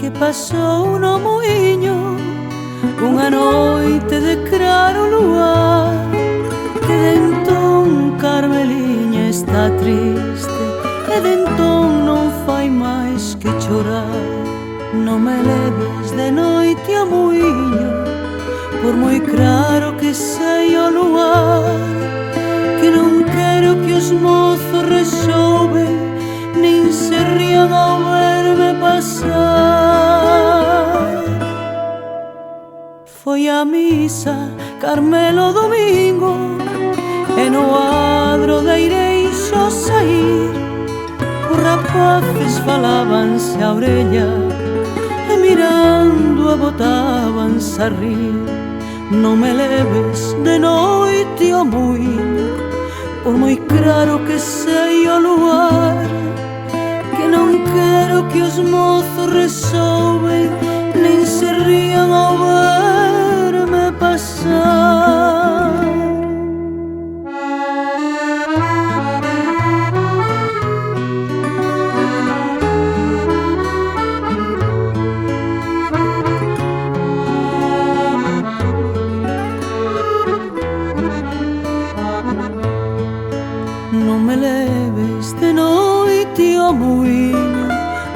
que pasou no muiño unha noite de claro luar, que dentón Carmeliña está triste e dentón non fai máis que chorar. Non me leves de noite a muiño, por moi claro que sei o luar, que non quero que os mozos resouben nin se rían ao verme pasar. Foi a misa Carmelo domingo e no adro de Ireixo saír, os rapaces falábanse a orella e mirando a botábanse a rir. Non me leves de noite ao muiño, por moi claro que sei o luar, que non quero que os mozos resouben nin se rían ao verme pasar. Non me leves de noite ao muiño,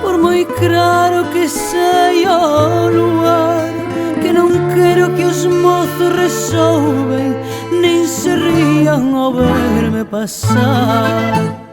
por moi claro que sei o luar, que non quero que os mozos resouben nin se rían ao verme pasar.